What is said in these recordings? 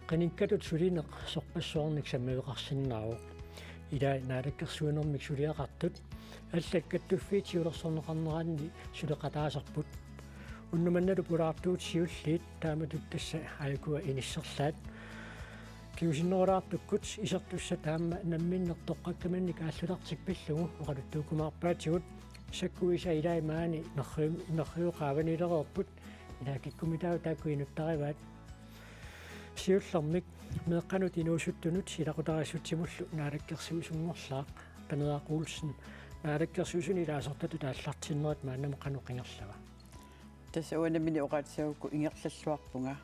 qinikkatut sulineq sorpassuarnik sammiveqarsinnaaruq ila naalakkersuinermik suliaqartut аллаккаттуффиити улерсорнеқарнераанни сулеқатаасарпут уннуманналу пулаартуут сиуллиит тааматут тасса аякуа иниссерлаат киусиннерулаартуккут исертусса таама намминнертоққаккаманни кааллулартик пиллугу оқалуттуукумаарпаатигут саккуиса илаимаани нерриуқааванилереерпут илаакиккумитау тааккуинуттариваат сиуллэрмик меэққанут инуусуттунут силақутариссутсимуллу наалаккерсими сунгорлаақ панеаақуулсин наалаккерсуусуни илаасертату тааллартиннерат мааннамеққану қингерлава тасауанамини оqaатсаагукку ингерллуарпунга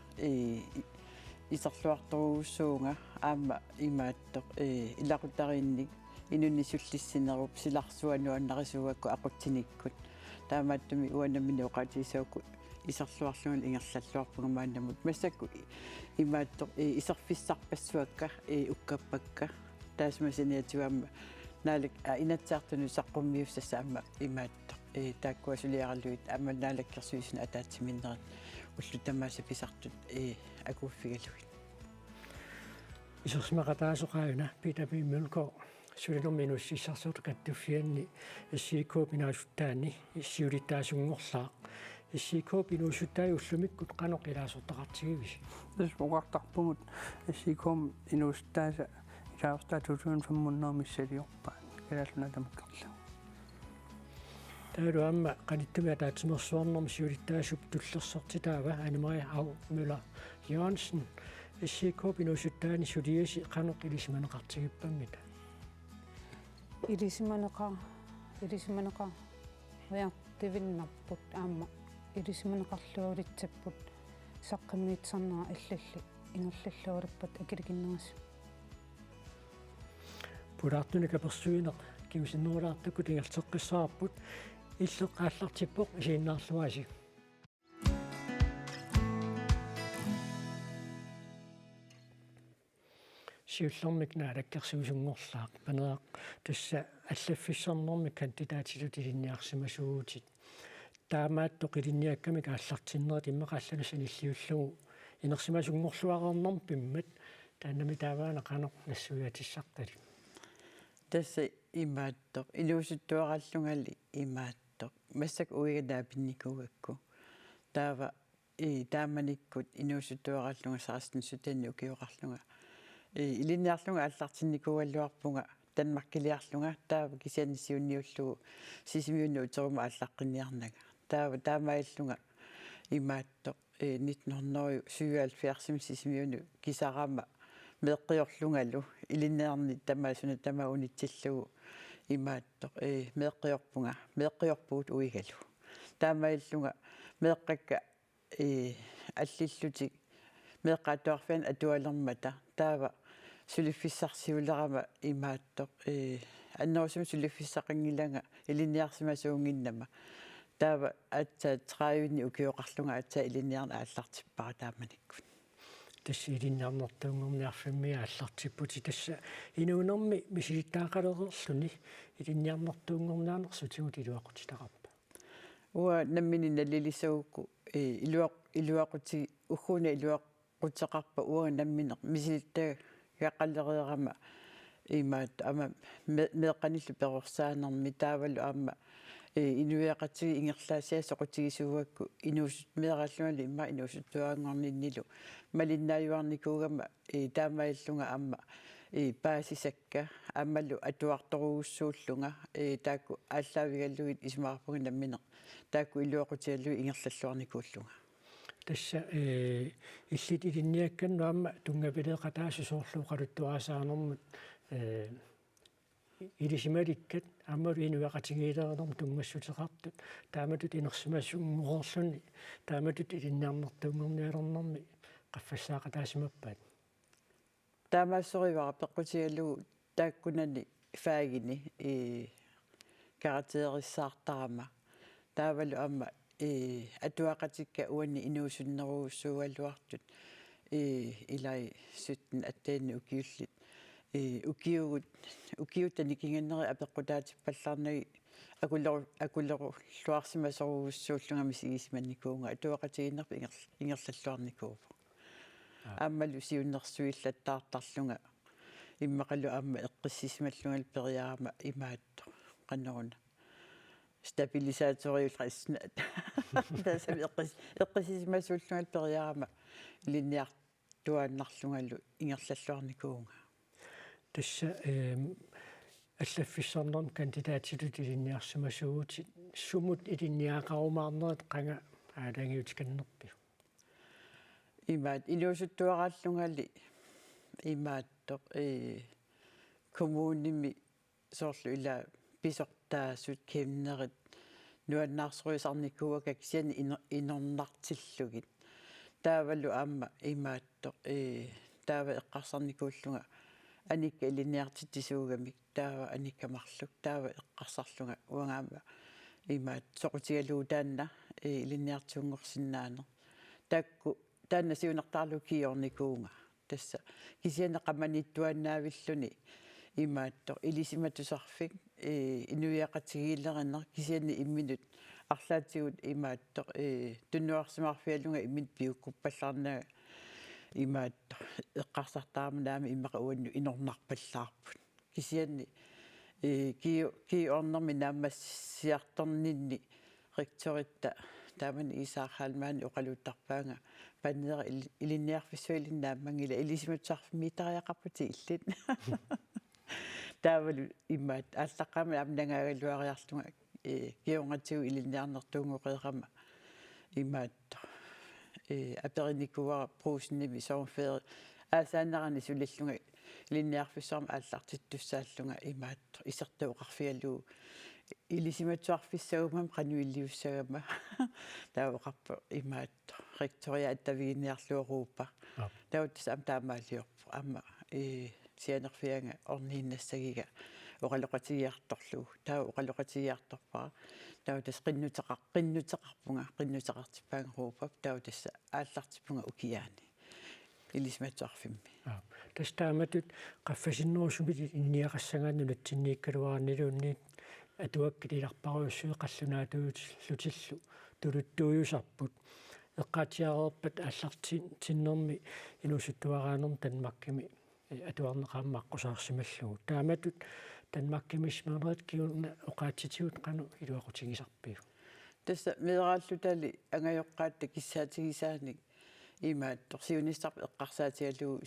исерлуарторугуссуунга аама имааттоқ илақутариинник инуннисуллиссинеруп силарсуануаннарисугакку ақутсиниккут таамааттуми уанамини оqaатисаукку исерлуарлугун ингерллаллуарпунга мааннамут массакку имааттоқ исерфиссарпассуакка уккаппакка таасмасиниатуамма наалик инатсаартуну саққуммиуссасаама имааттоқ тааккуасулиараллуит аама наалаккерсуисна атаатсиминнерат уллутамааса писартут акууффигалуит исерсмақатаасоқааюна питапи мулко сулинерминуссиссарсуут каттуффианни иссиикуупинаасуттаани иссиулиттаасунгорлаа иссиикуупинуусуттаи уллумиккут қаноқ илаасортақартигивис тасмугартарпугут иссиикуум инуустааса икаавста 2500 миссалиорпаан калаалуна тамаккарлаа таалу амма қаниттуми таатсимерсуарнерми сиулиттаасуп туллерсортитаава анемари ау мюller Jørgensen иссиикуупинуусуттаани сулиаси қаноқ илисманеқартигиппаммита илисманеқа уяартивиннарпут аама илисманеқарлуулитсаппут саққиммиитсарнера аллалли ингерллуулерпат акиликиннерасу пулаартуни каперсуинеқ киусиннерулаартукку тингертеққиссаарпут иллеққааллартиппоқ исииннаарлуаси сиуллэрмик наалаккерсуусунгорлаақ панеақ тасса аллаффиссарнэрмик кандидатилут илинниарсимасуутит таамааттоқ илинниаккамик ааллартиннерат иммеқалланасан иллиуллугу инерсимасунгорлуарернэрм пиммат тааннами тааваана қаноқ нассуиатиссартали тасса имааттоқ илуусуттуараллунгали имааттоқ массак уиганаапинникугакку таава тааманиккут инуусуттуараллунга саастин сутани укиоқарлунга илинниарлунга аллартинникугаллуарпунга танмаркилиарлунга таава кисианиссиунниуллугу сисимиунни утерума аллаққинниарнага таава таамаиллунга имааттоқ 1977 сисимиунни кисараама меэққиорлунгалу илинниарни тамаасуна тамаунитсиллугу имааттоқ меэққиорпугут уигалу таамаиллунга меэққакка аллиллутик меэққаатуарфиан атуалермата таава сулиффиссарсиулерама имааттоқ аннерусум сулиффиссақингиланга илинниарсимасуунгиннама таава атса трааюнни укиоқарлунга атса илинниарна ааллартиппара тааманиккут тасса илинниарнэртуунгэрниарфимми ааллартиппути тасса инуунэрми мисилиттаақалерерлүни илинниарнэртуунгэрниарнерсутигут илуақутитақарпа уа наммини налилисагукку илуақути уггуна илуақутеқарпа уа намминеқ мисилиттаа яақаллериерама имаат ама меэққаниллу перорсаанерми таавалу аама инуяқатиги ингерлаасиа соқутигисуугакку инуусут меэраллуали имма инуусуттуаангорниннилу малиннааюарникуугама таамаиллунга аама паасисакка аамалу атуарторугуссууллунга таакку ааллаавигаллугит исмаарпуги намминеқ таакку илуақутиаллуги ингерллаллуарникууллунга тасса иллит илинниакканну аама тунгапилеқатаасу соорлууқалуттуаасаарнэрмут илисималиккат аамалу инуақатигиилернэрм тунгмассутеқартут тааматут инерсимассунгуорлуни тааматут илинниарнэртуунгерниалернэрми qaffassaaqataasimappaan таамаассоривара пеққутигаллугу тааккунани фаагини каратериссаартарама таавалу аама атуақатикка уанни инуусуннеругуссуугаллуартут илай суттин аттаанни укиуллит укиуттани кинганнери апеққутаатиппаллаарнаги акуллеруллуарсимасоругуссууллунгами сигисманникуунга атуақатигиннерпи ингерллаллуарникуупа ааммалу сиуннэрсуиллаттаартарлунга иммақалу аама эққиссисималлунгал периарама имаатто қаннеруна стабилисааториул қасснаат тасами эққиссисимассууллунгал периарама илинниар туааннарлунгалу ингерллаллуарникуунга тасса аллаффиссарнерм кандидатилут илинниарсимасуути сумут илинниақарумаарнерит қанга аалангиутиканнерпи имаат илуусуттуарааллунгали имаатто коммуними соорлу ила писортаасут кемнерит нуаннаарсуисарникууга кисиани инорнартиллугит таавалу аама имаатто таава эққарсарникууллунга аникка илинниартиттисуугамик таава аниккамарлук таава эққарсарлунга уангаама имаат соқутигалуу таанна илинниартиунгорсиннаанер такку таанна сиунартаарлу киорникуунга тасса кисиана қаманиттуаннаавиллуни имаатто илисиматусарфик инуиақатигииллериннер кисиани имминут арлаатигут имаатто туннуарсимаарфиаллунга иммит пиуккуппаллаарнага имаатто эққарсартааманаами иммақа уанну инорнарпаллаарпут кисиани киорнерми наамассиарторнинни ректоритта таамани исаархаалмаани оқалуттарпаанга паннера илинниарфиссуилиннааммангила илисиматсарфимитариақарпути иллит таавалу имаат ааллаққама амнангаагалуариарлунга кионгатсигу илинниарнертуунгоқеерама имаатто апериникуара пруусинними соонфеери аасааннарани сулиллунга илинниарфиссаарма ааллартиттуссааллунга имаатто исертууқарфигалуу илисиматсуарфиссагумам қануиллиуссагама таавоқарпа имаатто ректория аттавигинниарлуорууппа таутис ам таамаалиорпу амма сианерфианга орнииннассагига оқалоқатигиарторлуу таа оқалоқатигиарторпаа таутис қиннутеқарпунга қиннутеқартиппаангруупап таутисса ааллартиппунга укияани илисиматсуарфимми тастааматут қаффасиннерусумит инниақассагаанну натсиннииккалуарнилуунниит атуаккилиларпаруйуссуи қаллунаатуут лутиллу тулуттуйусарпут эққатиареерпат ааллартиннерми инусуттуараанерм танмаккими атуарнеқааммаққусаарсималлугу тааматут танмаккимисмаанерит киуна оқаатситигут қану илуақутигисарпиу тасса меэрааллутали ангайоққаатта киссаатигисааник имаатто сиунистарп эққарсаатигалуу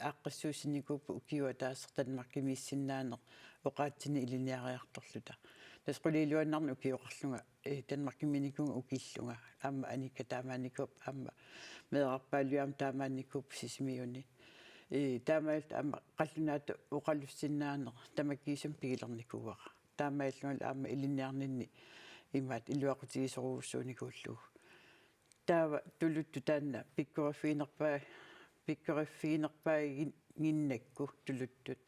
ааққиссуусинникууппу укиуа таассер танмаккимииссиннаанер оқаатсини илиниариарторлута тас қулиилуаннарну укиоқарлунга танмаккиминикунга укиллунга аама аникка таамааникуп аама меэрарпаалуам таамааникуп сисимиуни таамаалт аама қаллунаату оқалуссиннаанер тамаккиисум пигилерникууара таамааллунгал аама илиниарнинни имаат илуақутигисоруussууникууллугу таава тулутту таанна пиккориффиинерпаа гиннакку тулуттут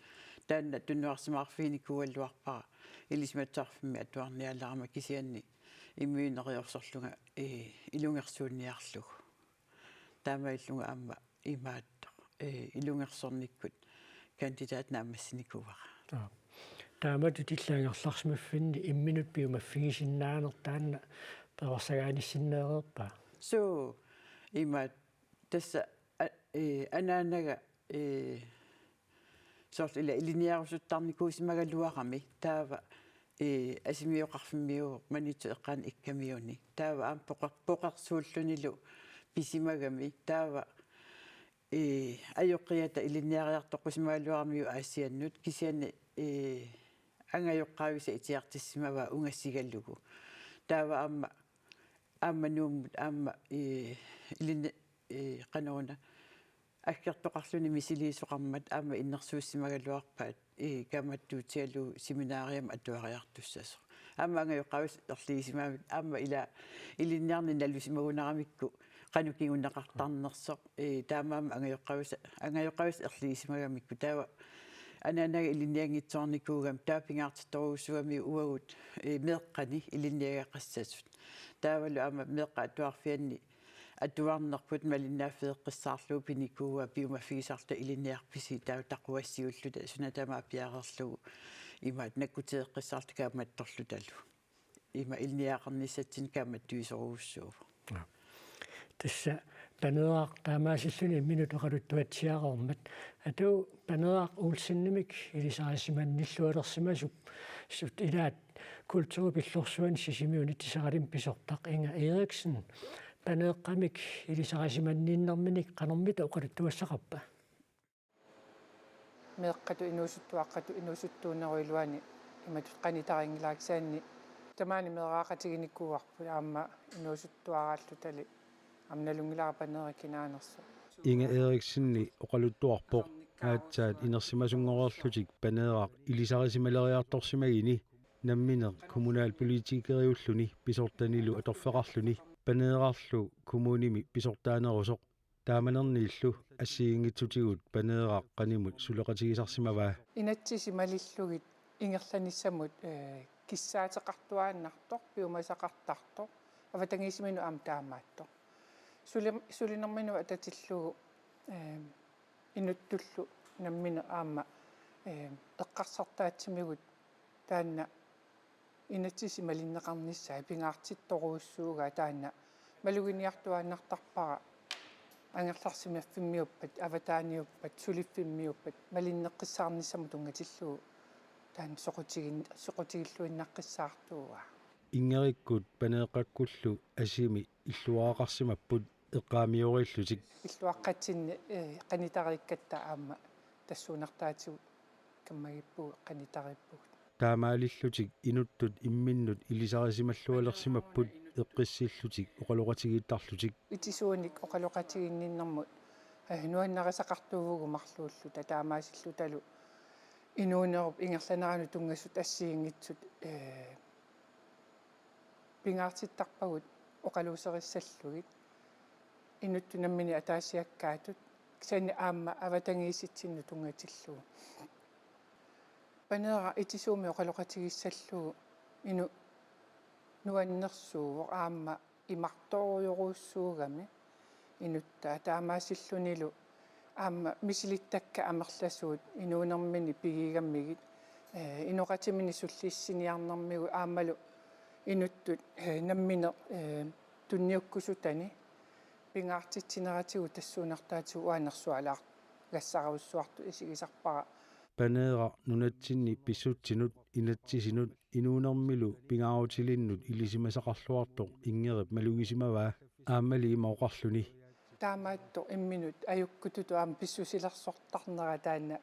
таанна туннуарсимаарфиникууаллуарпара илисиматсаарфимми атуарниалларама кисианни иммиунериорсорлунга илунгерсуунниарлугу таамаиллунга аама имаатто илунгерсорниккут кандидат наамассиникууара таамату тиллаангерларсимаффинни имминут пиумаффигисиннаанер таанна персагааниссиннеерпа so имаат тасса анаанага сорт ила илиниарусуттарникуусимагалуарами таава асимиоқарфиммиу маниту эққаан иккамиуни таава аам поқарсууллунилу писимагами таава ajоққиата илинниариартоққусимагалуарамиу аасианнут кисиани ангайоққаависа итиартиссимава унгассигаллугу таава аамманууммут аама илинни қанауна аккертоқарлуни мисилиисоқармат аама иннерсууссимагалуарпаат каматтуутиалу семинаариам атуариартуссасо аама ангайоққавис ерлигисимаамит аама ила илинниарни налусимагунарамикку qanukigunnaqartarnersoq taamaam angayоққавис ерлигисимагамикку таава анаанага илинниангитсоорникуугам таапингаартитторуусуами уагут меэққани илинниагақассасут таавалу аама меэққа атуарфианни атуарнерпут малиннааффеэққиссаарлуу пиникууа пиумаффигисарта илинниарписи таа тақуассиуллута сунатамаа пиареерлугу имаат наккутеэққиссаарта кааматторлуталу има илниаақарниссатсин кааматтуисоруussуу тасса панераақ таамаасиллуни имминут оқалуттуатсиароормат ату панераақ уулсиннимик илисарисиманниллуалерсимасуп сут илаат культури пиллорсуан сисимиуни тисаралим писортақ Инга Эрикsen панеэққамик илисарисиманнииннэрминик қанэрмита оқалуттуассақарпа меэққату инуусуттуунеруилуани иматут қанитарингилааксаанни тамаани меэраақатигиниккуарпу аама инуусуттуарааллу тали амналунгиларапанеракинаанерсо Inga Eriksenni oqaluttuarpoq aatsaat inersimasunngoreerlutik paneeraq ilisarisimaleriartorsimagini nammineq kommunalpolitikeriulluni pisortanilu atorfeqarluni paneerarlu kommunimi pisortaanerusoq taamanerniillu assiingitsutigut paneeraq qanimut suleqatigisarsimavaa инатсиси малиллугит ингерланissamут киссаатеқартуааннарто пиумасақартарто аватангисимину аам таамаатто сулинермину ататиллугу инуттуллу наммина аама эққарсартаатсимигут таанна инатсиси малиннеқарниссаа пингаартитторуussууга таанна малугиниартуааннартарпара ангерларсимаффиммиуппат аватааниуппат сулиффиммиуппат малиннеққиссаарниссаму тунгатиллугу таан соқутигиллуиннаққиссаартууа ингериkkut paneeqakkullu asimi illuaaqarsimapпут эққаамиориллутик иллуаққатсинни қанитариккатта аама тассуунартаатигу каммагиппуг қанитариппуг таамаалиллутик инуттут имминнут илисарисималлуалерсимаппут эққиссиллутик оқалоқатигииттарлутик итисууник оқалоқатигинниннэрмут нуаннарисақартуувгу марлууллу таамаасиллу талу инуунеруп ингерланерану тунгассут ассиингитсут пингаартиттарпагут оқалуусериссаллугит инутту наммини атаасиаккаатут ксани аама аватангииситсинну тунгатиллугу панера итисууми оқалоқатигиссаллугу ину нуаннерсууво аама имарторуйоруussуугами инутта таамаасиллунилу аама мисилиттакка амерласуут инуунермини пигигаммигит иноқатимини суллиссиниарнэрмигу аамалу инуттут наммине тунниуккусутани пингаартитсинератигу тассуунартаатигу уанерсуалаар гассаравуссуарту исигисарпара paneera nunatsinni pissutsinut inatsisинут инуунэрмилу пингаарутилиннут илисимасақарлуарто ингереп малугисимаваа аамали имаоқарлуни таамаатто имминут аюккутуту аама писсусилерсортарнера таана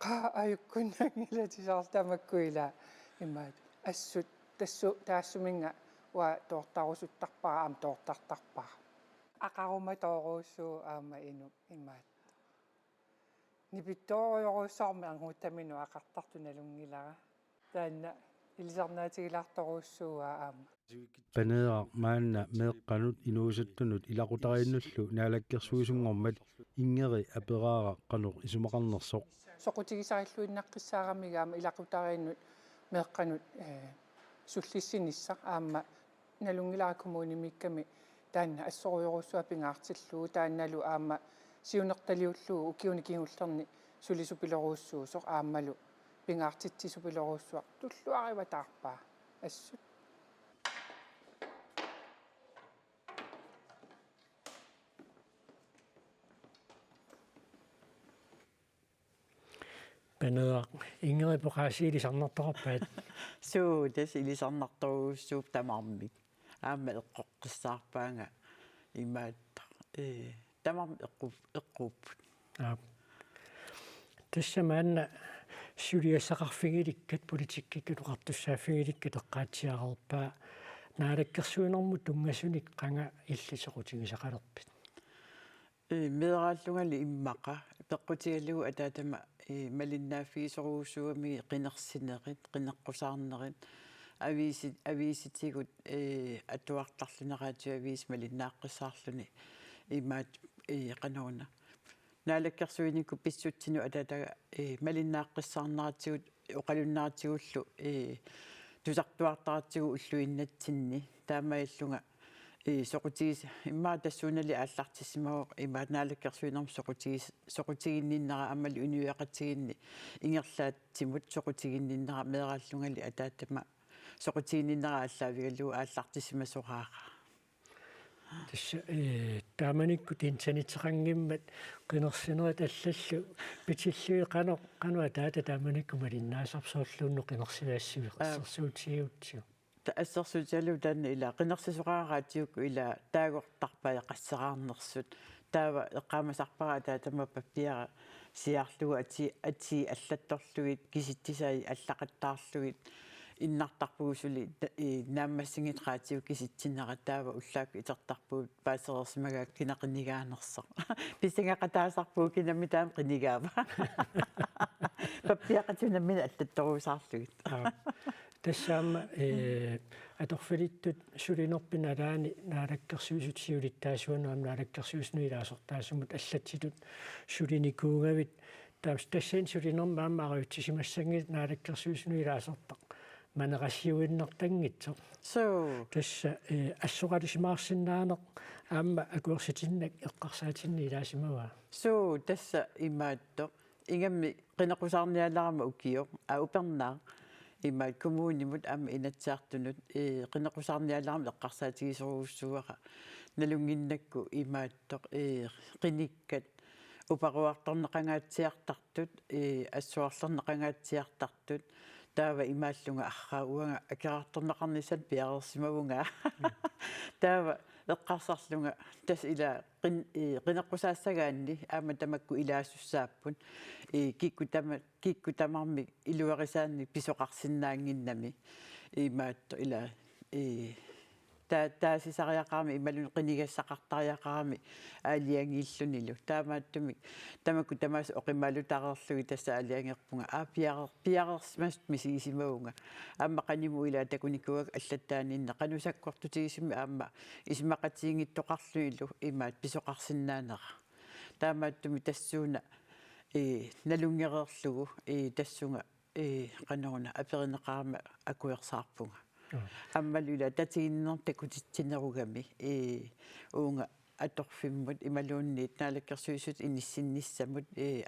qa аюккуннангилатисаартамаккуила имаат ассут тассу таассуминга уа тоортарусуттарпара аама тоортартарпара ақарума тооруussuu аама ину имаат нипитторуйоруссаарми ангуутамину ақартартуналунгилара таанна илисарнаатигилаарторуussууа аама paneera maanna meeqqanut inuusattunut ilaqutaрииннуллу наалаккерсуисунгормат ингери апераара qanуq исумақарнерсоқ соқутигисариллуиннаққиссаарамигаама илақутарииннут меэққанут суллиссинисса аама налунгилара коммунимикками таанна ассоруйоруссуа пингаартиллуу таанналу аама сиунерталиуллуу укиуникингуллерни сулисупилоруussуусоқ аамалу пингаартитсисупилоруuссуа туллуариватаарпаа ассут панераақ ингерипоқаасиилисарнартарпаат суу тас илисарнарторуussууп тамармик аама эққоққиссаарпаанга имаат тамарми эққуппут тассамаанна сулиассақарфигиликкат политиккиккат уқартуссааффигиликкат эққаатсиарерпаа наалаккерсуинэрму тунгасуник қанга иллисоқутигисақалерпит меэрааллунгали иммақа пеққутигаллугу атаатама малиннааффигисоруussуами қинерсинерит қинеққусаарнерит ависитигут атуартарлинераатиу авис малиннааққиссаарлуни имаат қанауна наалаккерсуиникку писсутсину атаатага малиннааққиссаарнератигут оқалуннаратигуллу тусартуартаратигу уллуиннатсинни таамаиллунга соқутигис иммаа тассуунали ааллартиссимавоқ имаат наалаккерсуинерм соқутигинниннера аммали унуяқатигинни ингерлаатсимут соқутигинниннера меэрааллунгали атаатама соқутигинниннера ааллаавигаллугу ааллартиссимасорааqa тасса тааманикку тинсанитсеқангиммат қинерсинерит аллаллу питиллуи қануа таата тааманикку малиннаасарсуаллуунно қинерсиваассивеқарсерсуутигиутсиу ассерсутиалу таанна ила қинерсисоқаараатиук ила таагортарпаа қассераарнерсут таава эққаамасарпара таатама паппиара сиарлуга ати аллатторлугит киситтисаи аллақаттаарлугит иннартарпугусули нааммассигитраатиук киситсиннера таава уллаак итертарпуут паасерерсимагаак кинақинигаанерсаа писсангақатаасарпуу кинамми таам қинигаава паппиақатунаммина аллатторуусаарлугит тассаама аторфилиттут сулинерпина алаани наалаккерсуисутсиулиттаасуанаам наалаккерсуиснуилаасортаасумут аллатситут сулиникуугавит таамс тассаан сулинермаама ариутсисимассангит наалаккерсуиснуилаасортақ манерассиуиннертангитсо so тасса ассоқалисимаарсинаанеқ аама акуерситиннак эққарсаатинни илаасимава so тасса имаатто ингамми қинеқусаарниалаарма укио упернаа имаат коммуунимут аама инатсаартунут қинеқусаарниалаарма эққарсаатигисоруussуара налунгиннакку имаатто қиниккат упаруарторнеқангаатсиартартут ассуарлернеқангаатсиартартут таава имааллунга аррауага акераарторнеқарнисат пиарерсимавунга таава эққарсарлунга тас ила қинеққусаассагаанни аама тамакку илаассуссааппут кикку тамарми илуарисаанни писоқарсинаангиннами имаатто ила таасисариақарми ималун қинигассақартариақарми аалиангииллунилу таамааттумик тамакку тамаас оқималутареерлуги тасса аалиангерпунга пиарерсмас мисигисимаунга аама қаниму ила такуникуак аллаттаанинна қанусаккортутигисими аама исмақатиингиттоқарлуилу имаат писоқарсинаанера таамааттуми тассууна налунгереерлугу тассунга qanoruna aperинеqarma akuersarpunga аммалула татииннер такутитсинерugami уунга аторфиммут ималуунниит наалаккерсуисут иниссинниссамут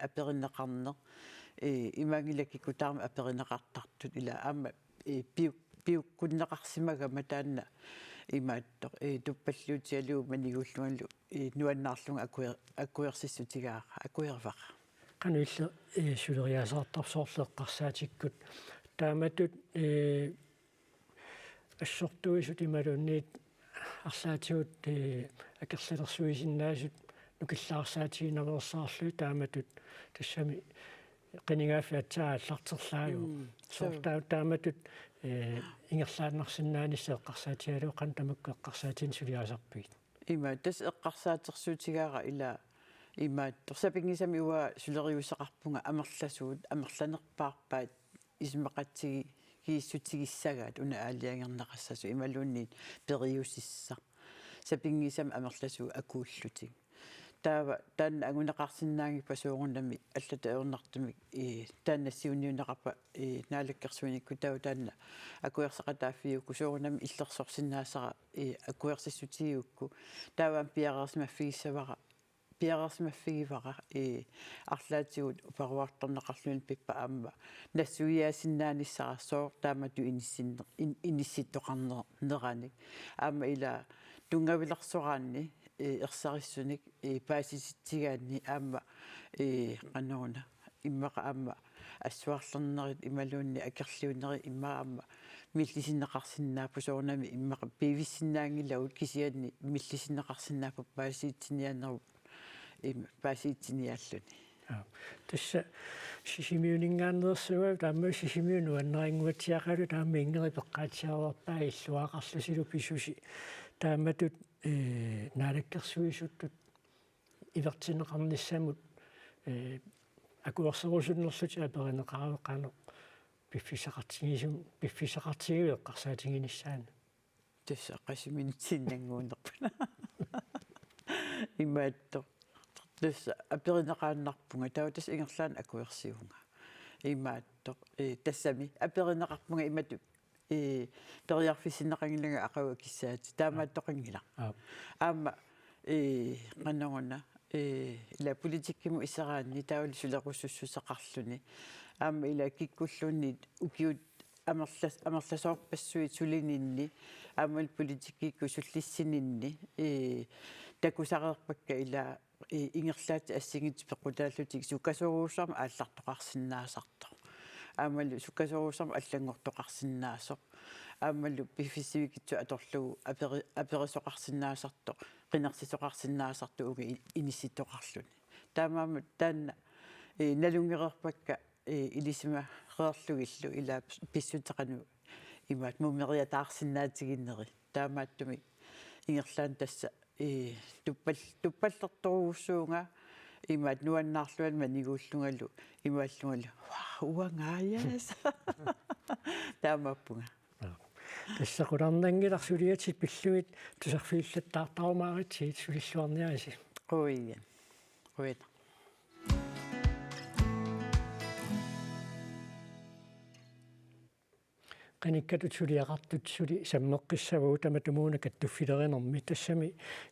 аперинеqarner имагилакикутаарма аперинеqartartut ила аама пиуккуннеqarсимагама таанна имааттор туппаллуутиалуу манигуллуалу нуаннаарлунга акуерсиссутигаара акуерваqa qanуилла сулериасаартарсоорлеққарсаатиккут тааматут ассортуисут ималуунниит арлаатигут акерлалерсуисиннаасут нукиллаарсаатигинамерсаарлуи тааматут тассами qiningaafiatsaa аллартерлааю сортаа тааматут ингерлааннарсиннаанисса эққарсаатигалуу қан тамакку эққарсаатин сулиасарпигит има тас эққарсаатерсуутигаара ила имаат торсапингисами уа сулериуссақарпунга амерласуут амерланерпаарпаат исмақатсиги кииссутигиссагаат уна аалиангернеқассасу ималуунниит периусисса сапингисам амерласуу акууллутиг таава таанна агунеқарсиннаанги пасууруннами аллата эорнартумик тааннассиуниунеқарпа наалаккерсуиникку таава таанна акуерсақатааффиукку суурунами иллерсорсиннаасара акуерсиссутигиукку тааваан пиарерсимаффигиссавара пиарерсимаффигивара арлаатигут упаруарторнеқарлуин пиппа аама нассуиаасиннааниссарсоо таамату инисситтоқарнераник аама ила тунгавилерсораанни ерсариссуник паасиситсигаанни аама qanoruna иммаqa аама ассуарлернерит ималуунни акерлиунери иммаама миллисиннеқарсинаапу соорнами иммаqa пивиссиннаангиллагут кисианни миллисиннеқарсинаапу паасиитсинианеру паасиитсиниааллуни тасса сисимиунингааннерсуа таама сисимиуну аннерингуатсиақалу таама ингери пеққаатсиарерпаа иллуақарлусилу писуси тааматут наалаккерсуисуттут ивертинеқарниссамут акуерсерусуннерлути аперинеқаравеқаано пиффисақартигиу эққарсаатигиниссаана тасса қасиминитсиннангуунерпана имаатто тасса аперинеқааннарпунга таа тас ингерлаан акуерсиунга имаатто тассами аперинеқарпунга имату периарфисиннеқангилага ақава киссаати таамааттоқангила аама qanoruna ила политиккиму исераанни таавали сулеруссуссусеқарлуни аама ила киккуллуунни укиут амерласоорпассуи сулининни аамал политикикку суллиссининни такусареерпакка ила ингерлаати ассигит пеқутааллутик сукасоруусарма ааллартоқарсинаасарто аамалу сукасоруусарма аллангортоқарсинаасоқ аамалу пиффисивикитсу аторлугу аперисоқарсинаасарто қинерсисоқарсинаасарто уга инисситоқарлуни таамаама таанна налунгерерпакка илисима реерлугиллу ила писсутеқану имаат мумериатаарсинаатигиннери таамааттуми ингерлаан тасса туппаллерторуussуунга имаат нуаннаарлуан манигууллунгалу имааллунгалу уангааяас таамааппунга тассақуларнангиларсулиатит пиллуит тусарфииллаттаартарумааритсиит сулиллуарниариси қуиан қуит qanikkat suliaqartut suli sammeqqissavuu tamatumuuna kattuffilerinnermi tassami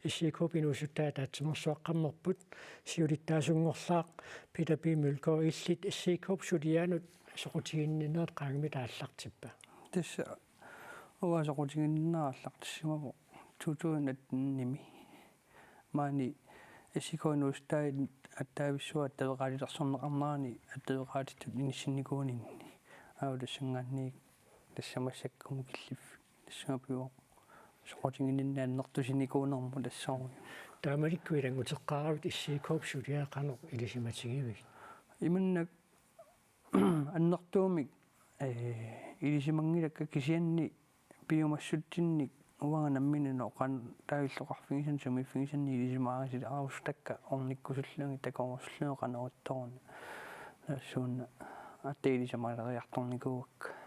issiikupinuusuttaa taatsimorsuaqqammerput siulittaasungorlaaq pitapiimulko illit issiikup suliaanut soqutiginnineet qaangmi taallartippa тасса уасоқутигиннераллартиссимаву тутуунат ними маани иссикоинуустаит аттаависсуа аттавеқалилерсорнеқарнерани аттавеқаатитут иниссинникуунинни аулассангаанниик тассамассаккуму киллиф тассамапиуо соқутигиннернертусинникуунерму тассаару таамаликкуилангутеққаравит иссиикууп сулиаақанеқ илисиматигивик иманнак аннертуумик илисимангилакка кисианни пиумассутсинник уаганамминено қан таавиллоқарфигисан сумиффигисанни илисимаарисила аавустакка орниккусуллуги такорсуллуо канаруттоорна ассуунна аттеилисамаалериарторникууакка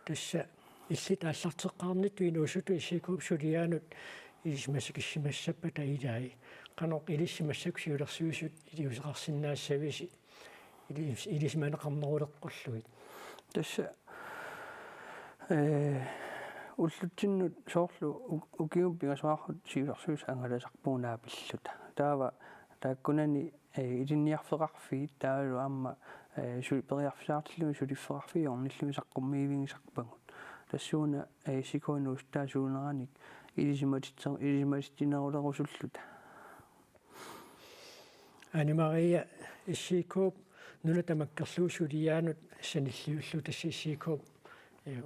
тасса иллит ааллартеққарнит туинуусуту иссиикууп сулиаанут илисимассакиссимассаппа таилаи каноқ илиссимассак сиулерсуисут илиусеқарсинаассависи илисиманеқарнерулеққуллуит тасса уллутсиннут соорлу укиум пигасуархут сиулерсуис ангаласарпуунаапиллута таава тааккунани илинниарфеқарфиит таалу аама суипериарфисаартиллуи сулиффеқарфи орниллуи саққуммиивингисарпагут тассууна сикоинуустаасуунераник илисиматитинерулерусуллута анимария иссиикууп нуна тамаккерлуу сулиаанут саниллиуллу тассиссиикууп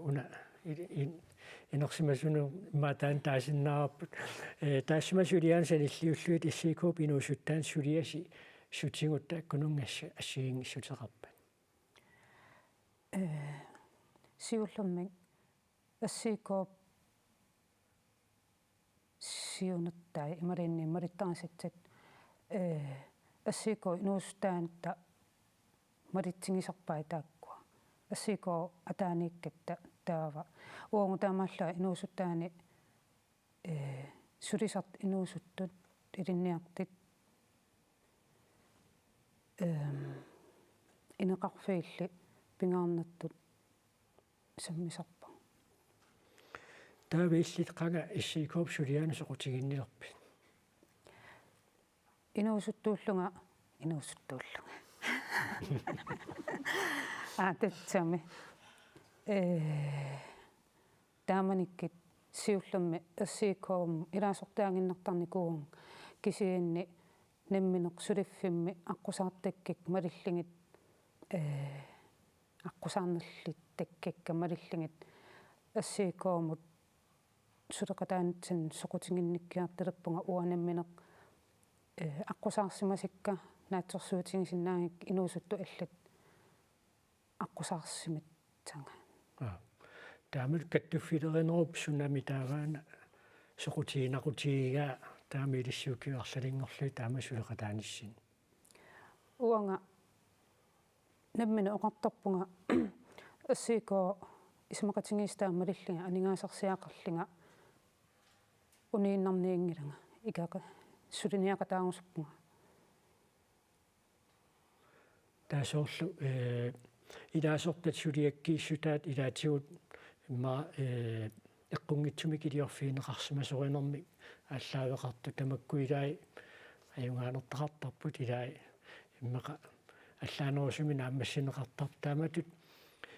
уна инерсимасуну матаан таасиннаараппут таассимасулиаан саниллиуллуит иссиикууп инуусуттаан сулиаси сутингутта аккунунгасса ассигингиссутеқарпат сиуллэрмик ассиикооп сиунерттай имаринни мариттараситсат ассиикоо инуустаанта маритсигисарпаа тааккуа ассиикоо атаанииккатта таава уонгу таамаалла инуусуттаани сулисарт инуусуттут илинниартит инеқарфиилли пингаарнаттут саммисарпа таавииллит қага иссиикууп сулиаана соқутигиннилерпи инуусуттууллунга татсами тааманиккит сиуллэрми ассиикоом илаасортаангиннартарникуун кисиинни намминеқ сулиффимми аққусаартаккик малиллингит аққусаарнерлит таккикка малиллингит ассиикоомут сулеқатаанитсан соқутингинниккиартилерпунга уанамминеқ аққусаарсимасикка наатсорсуутингисинаагик инуусутту аллат аққусаарсимат танга таамал каттуффилеринеруп сунами тааваана соқутиинақутигига таами илиссуукиуарлалингорлуи таама сулеқатааниссин уанга наммина оқартарпунга ассиикоо исмақатингистаа малиллинга анигаасарсиақарлинга унииннарниингилага икака сулиниақатаагусуппунга таасоорлу илаасортат сулиаккииссутаат илаатигут имма эққунгитсумик илиорфиинеқарсимасоринерми ааллаавеқарту тамаккуилаи аюнгаанертақартарпут илаи иммақа аллаанерусуми нааммассинеқартар тааматут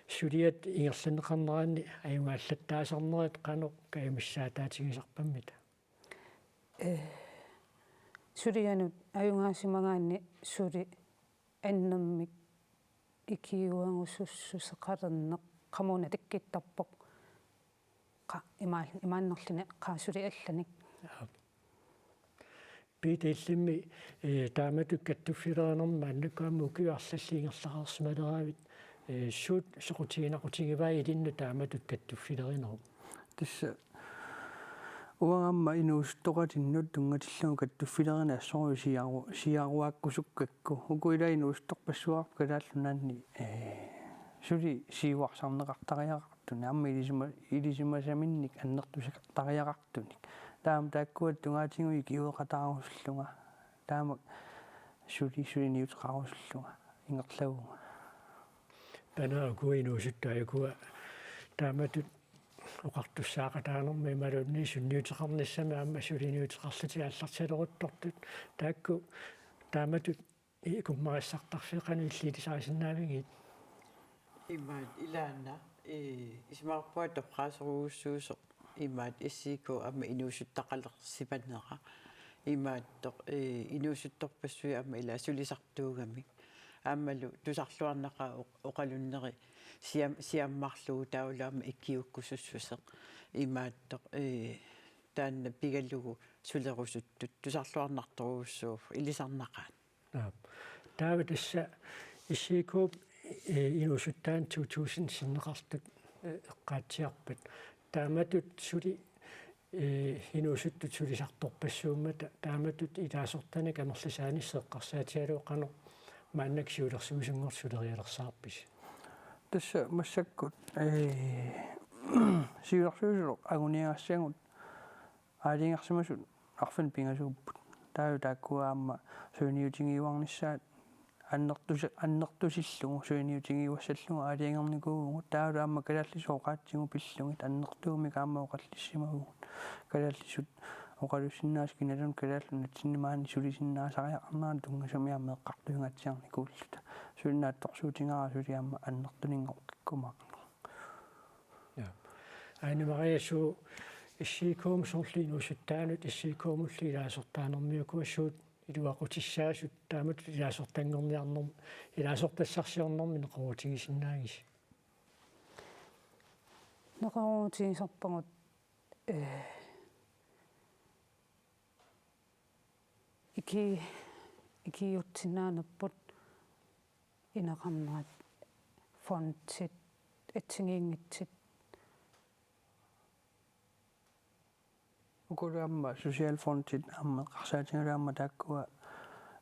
сулиат ингерланеқарнераани аюнгааллаттаасарнерит қано каимассаатаатигисарпаммита сулианут аюнгаасимагаанни сули аннэрмик икиуангуссуссусеқалернеқ qamuna tikkittарпоқ qa имааннерлини qaasuli алланик питиллимми таамату каттуффилернерма аннукааму укиарлаллиингерлақарсималераавит суут соқутигинақутигиваа илинну таамату каттуффилеринеру тасса уангамма инуустоқатиннут тунгатиллугу каттуффилерина ассору сиаруаккусуккакку укуилаинуустторпассуарп калааллунаанни сули сиуарсарнеқартариақартуни амма илисимасаминник аннертусақартариақартуник таам тааккуат тунгаатингуи киуеқатаарусуллунга таама сулиниутеқарусуллунга ингерлагунга панаа куинуусуттаакуа тааматут оқартуссаақатаанерми малунни сунниутеқарниссами аама сулиниутеқарлати алларталеруттортут таакку тааматут икуммариссартарфиқани иллитисаасиннаавигит имаат илаана исмаарпуа тоққаасеруussуусо имаат иссику ама инуусуттақалерсипаннера имаат инуусутторпассуи ама ила сулисартуугами аамалу тусарлуарнаqa оқалуннери сиаммарлуу таулаама иккиуккусуссусеq имааттоq таанна пигаллугу сулерусуттут тусарлуарнарторуuссууф илисарнақаат таава тасса иссикууп инуусуттаан 2000 синнеқартут эққаатсиарпат тааматут сули инуусуттут сулисарторпассууммата тааматут илаасортани камерлисааниссеэққарсаатиалуу қано мааннак сиулерсуусунгорсулериалерсаарпис тасса массаккут сиулерсуусулеқ агуниагассагут аалингерсимасут арфан пингасууппут тааю тааккуаама суиниутингиуарниссаат аннертусиллугу суиниутингиуассаллугу аалиангерникуугу таалу аама калааллисооqaатсигу пиллугит аннертуумик аама оқаллиссимагугут калааллисут оқалуссиннаас киналун калааллуна тиннимаани сулисиннаасариақарнаа тунгасами аама эққартуингаатсиарникууллута сулиннаатторсуутингара сулиаама аннертунингоққиккумаақну анимариасу иссикуум сорлиинуусуттаанут иссикуумулли илаасортаанермиукуассуут илуақутиссаасут таамат илаасортангерниарнерм илаасортассарсиорнерми неқорутигисиннаагис неқорутигисарпагут икиутсинаанерпут инеқарнерат фонтит атсигиингитсит укулуамма social fondit амма қарсаатингалаамма тааккуа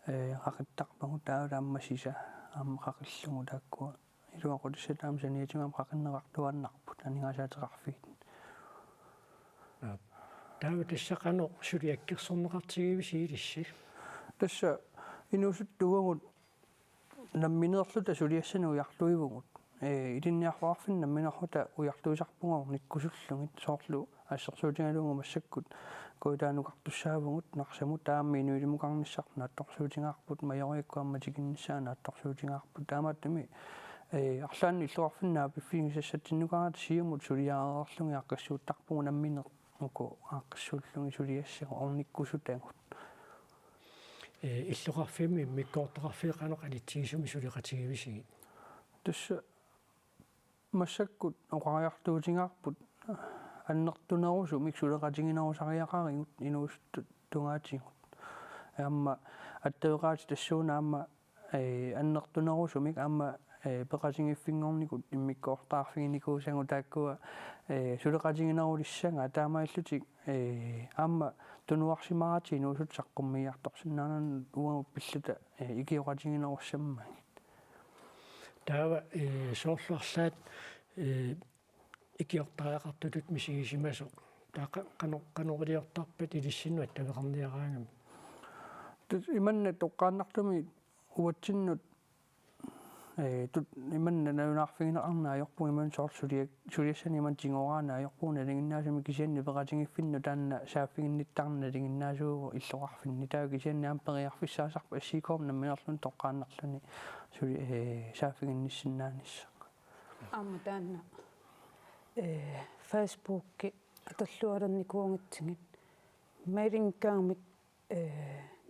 қақиттарпагу таалаамма сиса амма қақиллугу тааккуа илуақутиссатаам саниатингам қақиннеқартуаннарпут анигаасаатеқарфигит таава тассақано сулиаккерсорнеқартигивиси илисси тасса инуусуттугугут намминеерлута сулиассану уярлуивугут илинниарфаарфин намминерхута уярлуисарпугор никкусуллугит соорлу ассерсуутингалугу массаккут коитаанукартуссаавгут нарсаму таамми инуилимукарниссарна атторсуутингаарпут майориаккуамма тикиннссаана атторсуутингаарпут таамааттами арлаанни иллуарфиннаа пиффигисассатиннукарат сиумут сулиаареерлуги аққассууттарпугу намминер уку аққассууллуги сулиассагу орниккусутаагут иллуқарфимми миккоортеқарфиқано қалитсигисуми сулиқатигивисигит тасса массаккут оқариартуутингаарпут аннертунерусу миксулеқатигинерусариақаригут инуустут тунгаатигут аама аттавеқаати тассууна аама аннертунерусумик аама пеқатингиффингорникут иммиккоортаарфигиникуусангу тааккуа сулеқатигинерулиссанга таамаиллутик аама тунуарсимараати инуусут саққуммиарторсиннаанан уангу пиллата икиоқатигинеруссаммаги таава соорлуарлаат икиортариақартулут мисигисимасо таа канорилиортарпат илиссиннуат тавеқарниараангам иманна тоққааннартуми уатсиннут тут иманна наюнаарфигинеқарнаajorpu иман сулиассани иман тингораанааajorpuuna лингиннаасами кисианни пеқатингиффинну таанна сааффигинниттарна лингиннаасуугу иллоқарфинни таа кисианни ампериарфиссаасарпа ассикоорна минерлун тоққааннарлуни сули сааффигинниссиннаанисса Aama taanna Facebook аталлуалерникуунгитсигит маилингкаамик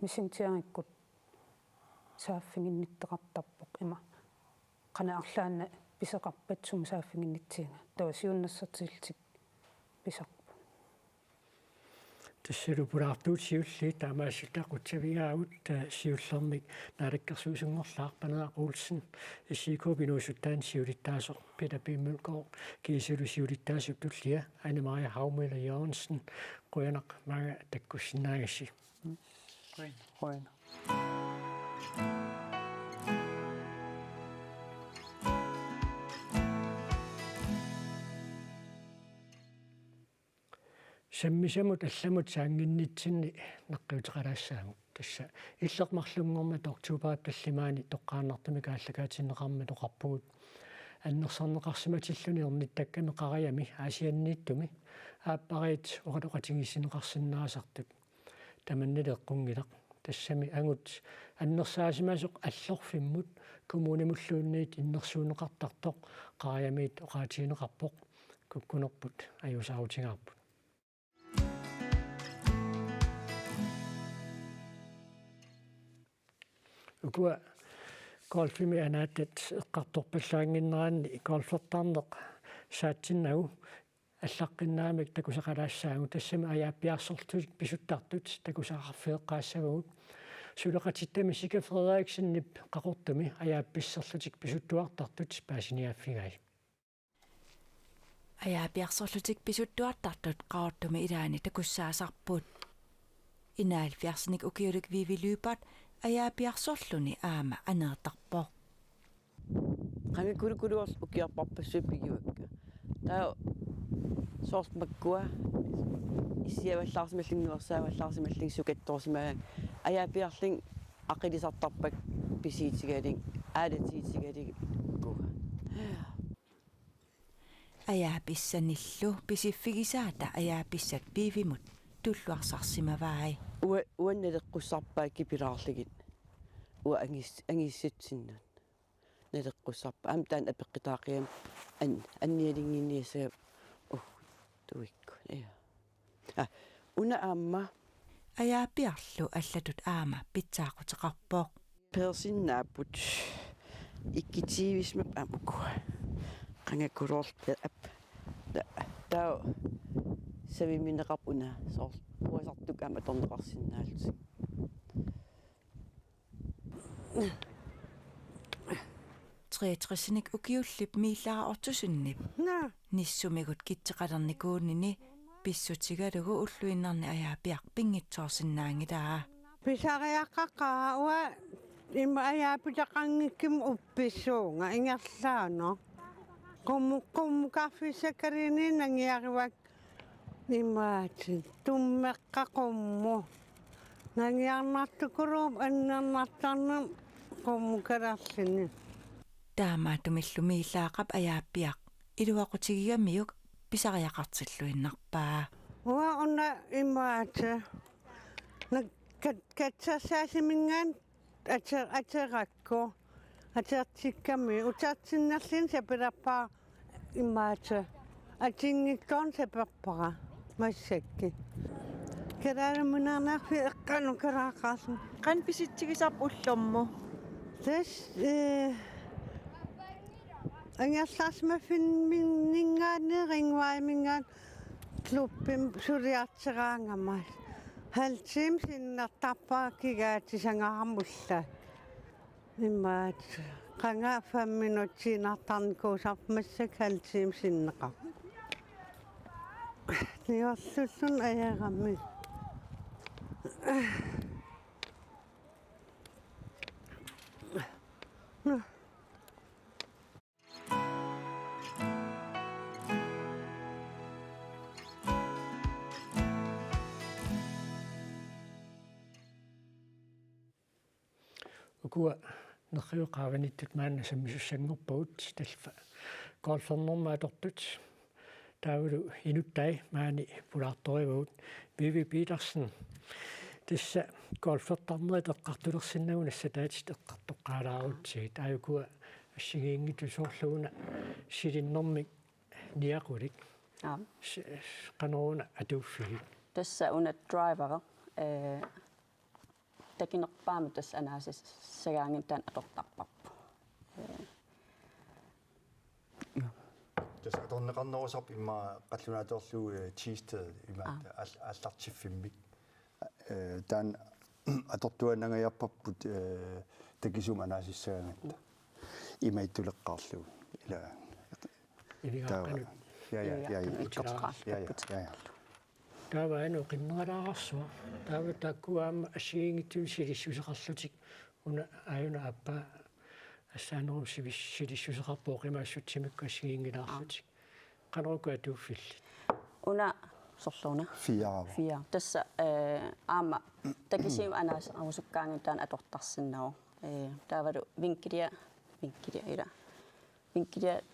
мессенджерингкут сааффигинниттеқартарпоқ има қанаарлаана писеқарпатсум сааффигиннитсиинга тава сиуннассатилтик писарпу тассалу пулаартуут сиулли таамааситтақутсавигаагут сиуллермик наалаккерсуусунгорлаарпанаа уулсин иссикуупинуусуттаан сиулиттаасо педапиммулкоо кисулу сиулиттаасуп туллия анемария хаумела Jørgensen қуянақ мага таккуссинаагасси Қойна. саммисамут алламут саангиннитсинни наққиутеқалаассаагут тасса иллермарлунгорма октубаат таллимаани тоққааннартами кааллакаатиннеқарма тоқарпугут аннерсарнеқарсиматиллуни орниттакками қараями аасианнииттуми ааппариит оралоқатигиссинеқарсинаасартут таманнали эққунгилақ тассами ангут аннерсаасимасоқ аллорфиммут коммунимуллуунниит иннерсуунеқартартоқ қараямиит оqaатигинеқарпоқ куккунерпут аюсаутингаарпут ukua golfimi anaattat eqqartorpallaanginneranni golfertarneq saatsinnagu аллаққиннаамик такусақалаассаагу тассама аяаппиарсортулик писуттартут такусақарфеэққаассагугут сулеқатиттами Сика Фредериксеннип қақортуми аяапписсерлутик писуттуартартут паасиниааффигай аяаппиарсерлутик писуттуартартут қаортуми илаани такуссаасарпут инаалфиарсник укиулик вивилюпат аяаппиарсорлуни аама анеэртарпоо qangakulukulуарс укиарпарпассуиппигивакка таа соортмаккуа исиаваллаарсималлингуерсааваллаарсималлин сукатторсимаа аяаппиарлин ақилисартарпак писиитигалин аалатиитигалиг куга аяаписсаниллу писиффигисаата аяаписсат пивимут туллуарсарсимаваи уанналеққуссарпаа кипилаарлигит уа ангисситсиннут налеққуссарпа амтаан апеққитаақиам анниалингинниасаа туикку уна аама аяаппиарлу аллатут аама питсаақутеқарпоо персиннааппут иккитиивисмап амуку qangakkulorpe ap tao savimineqarp una soor puasartuk ama torneqarsinnaalutsi триатрисник укиуллип мииллара ортусуннип ниссумигут китсеқалерникуунини писсутигалугу уллуиннарни аяапиақ пингитсоорсинаангилаа писариаққақаа уа има аяапитақангикким упписсуунга ингерлаано комму каффисакарини нангиаривак имаати туммеққақумму нангиарнартукурум аннернартарнам комму карарлини таамаатумиллумииллаақап аяаппиақ илуақутигигаммиук писариақартиллуиннарпаа уа уна имаати катсасаасимингаан атеракко атертикками утаатсиннерлин сапиларпаа имаати атингиккоон саперпара массакки карарамунаарнаарфи эққану карааққарсу қан писитсигисарп уллорму тэс ангерлаарсимаффиннингаанерингваимингаан клубпим сулиартераангамаа халтим синнартарпаа кигаатисангарамулла имаат qanga 5 minuuttiinartarnikuusarmassак халтим синнеqa ниорллун аяарамми ukua нерриуqaavanittut маанна саммисуссангорпагут талфа голфернэрмааторtut таавалу инуттай маани пулаарторивагут Vivi Petersen тасса голфертарнерит эққартулерсиннагу нассатаатит эққартоққалаарутсигит ааюкуа ассигиингиту соорлугуна силиннэрмик ниақулик канаруна атууффигик тасса уна драйвера такинерпаама тас анаасис сагаангин таан атортарпарпу тас аторнеқарнерусарп имма қаллунааторлуу чистед имма аллартиффиммик таан атортуаннагаяарпарпут такисум анаасиссагаангатта имаиттулеққарлуу ила илигааққанут тааваану қиммералаарсуа таава таккуаама ассигингитсуни силиссусеқарлутик уна аюна аппа ассаанерум силиссусеқарпоо қимаассутсимикку ассигингилаарлутик канаруку атууффилли уна сорлуна фиа тасса аама такисим анаас авусуккаангин таан атортарсиннау таавалу винкилиа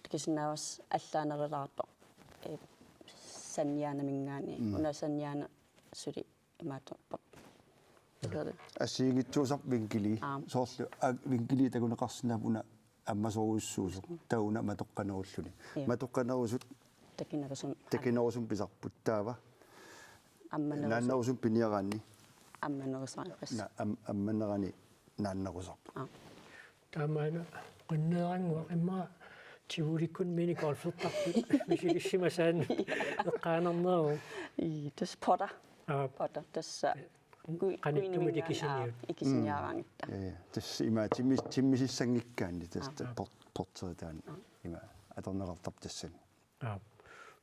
такисиннаавас аллаанерилаарто саньяанамингаани уна саньяана сули имааторпап ассигитсуусар винкили соорлу винкили такунеқарсинаапуна аммасоруйуссуусо тауна матоққанеруллуни матоққанерусут такинерусум писарпут таава нааннерусум пиниараанни амманерани нааннерусарпу таамаана qinneerangua imma тивуликкун мини голфертарпу мисилиссимасаан эққаанернеру тас пота тасса qaniktumu ikisiniaraangitта тас има тиммисиссангиккаанни тас портеритаан има аторнеқартап тассани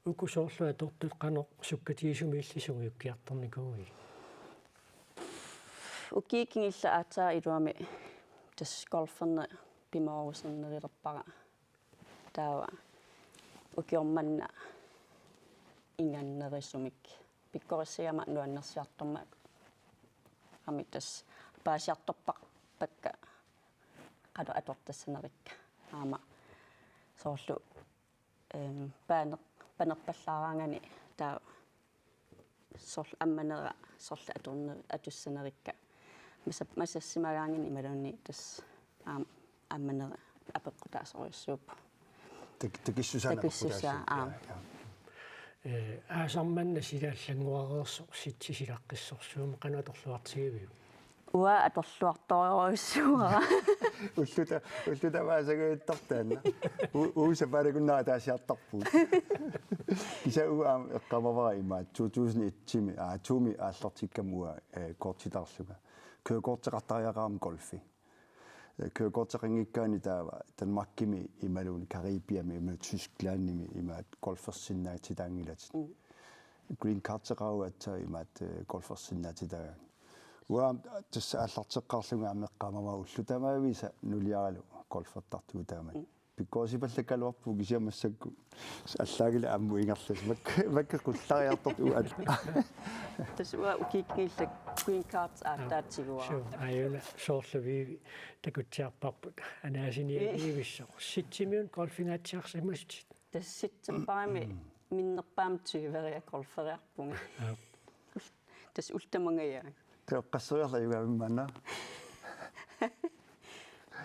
укусоорлуа тортут қано суккатиисуми иллисуми уккиарторникууи укиикингилла аатаа илуами тас голферне пимоорусернерилерпара таава укиорманна инганнерисумик пиккориссиама нуаннерсиарторма амитас паасиарторпақ пакка қало атортассанерикка аама соорлу панерпаллаараангани таа сорл амманера сорла атуссанерикка масассимагаангин ималуунни тас амманера апеққутаасориуссууп такиссусаа аасарманна силааллангуареерсо ситсисилаққиссорсуум канаторлуартигивиу уа аторлуарториориуссуара уллута маасагуиттартаанна уусапалакуннаа таасиартарпут киса уа эққамавара имаа 2001 туми ааллартиккамуа кортитарлуга kørekortеқартариақарам голфи kørekortеқингиккаани таава танмаркими ималуни карибиами има тysklaannими имаат голферсиннаатитаангилатит green card-теқаруатта имаат голферсиннаатитаага уа тасса ааллартеққарлунга амеққамама уллутамаависа нулиаралу голфертартугу таамат пиккоосипаллаккалуарпу кисиамассакку аллаагила амму ингерлас маккеқуллариартort уат тасуа укиккиллак green cards ааттаатсигуа аюна соорлуви такутсиарпарпут анаасиниивиссо ситсимиун голфингаатсиарсимасти тасситсаппарами миннерпаам тювериа голфериарпунга тас ултамангая теоққассериарла югавиммана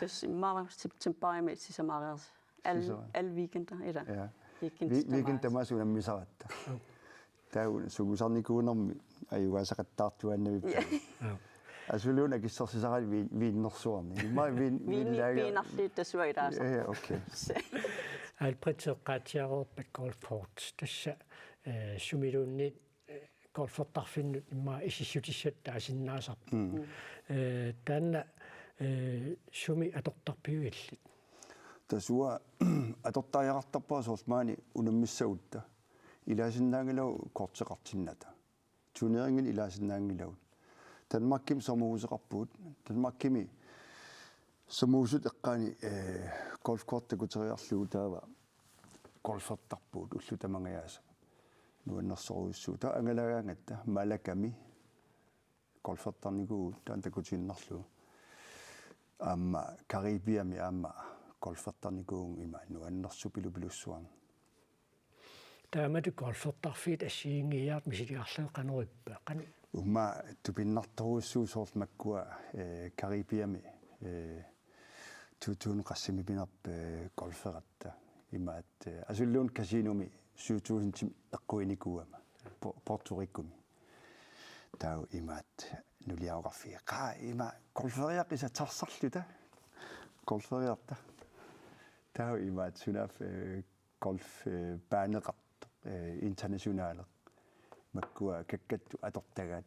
тас иммара ситсаппарами сисамариарс ал викендер ила викендамасуна мисаратта таун сугусарникуунерми аюгасақаттаартуаннавиппа асулуна киссерсисарали вииннэрсуарни имма вииннарли тасуаилааса окей алпритсеққаатиареерпак голфпорт тасса сумилуунни голфертарфиннут имма исиссутиссат таасиннаасарпу таанна суми атортарпиуиллит тасуа атортариақартарпаа соорсмаани унаммиссагутта илаасиннаангалау кортеқартинната тунерингин илаасиннаангилау танмакким сомуусеқарпуут танмаккими сомуусут эққаани голфкортакутериарлугу таава голфертарпуут уллутамангаяаса нуаннерсоруйуссуу та ангалагаангатта малаками голфертарникуу таан такутиннарлугу аама карибиами аама голфертарникуун има нуаннерсупилупилуссуан таамату голфертарфиит ассиингиаат мисилиарлуу канеруппа қани ума тупиннарторуссуу соорл маккуа карибиами tutun qassimipinerp golferatta imaat asulluun kasinumi 7000 tim eqquinikuama Puerto Rico tau imaat nuliaoqarfi qa ima golferiaq isatarserluta golferiarta tau imaat sunaf golf baaneqart internationaaleq makkua kakkattu atortagaat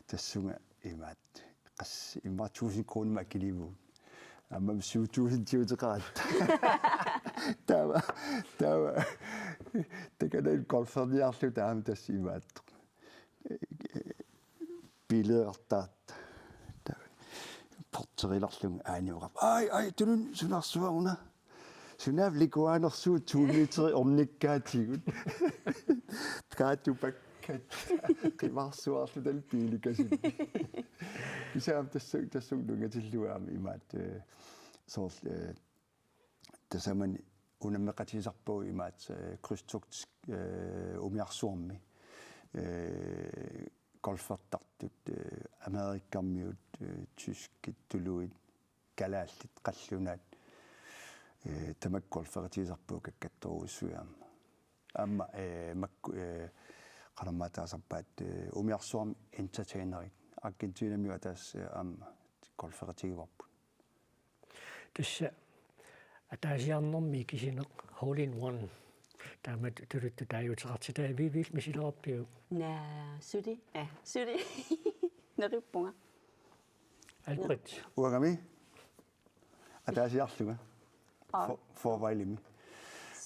tassunga imaat qas imma 1000 kroner makilivu amma 7000 tiuteqarat tava takana golferiarlu taam tassimaat bileertaat porterilarlung aaniuqap ai tunun sunarsuaruna sunav likuanersuut 2 metri ornikkaatigut traatupakkat qimarsuarlu tal piilikasin isaam tassung lungatilluaami imaat soorl tasamani unammeqatisarpuu imaat krydstogt umiarsuarmi golfertartut amerikkarmiut tyskit tuluit kalaallit qallunaat tamak golferitisarpuu kakkattoruissuyaama amma makku qalammaataasarpaat umiarsuarmi entertainerit Argentinamiu taas amma golferitigivarput tassa ataasiarnermi kisineq hole in one taamat tuluttu taayuteqartitaa viivil misilerappiu Sudi nerippunga Albert uagami ataasiarluga forvailimi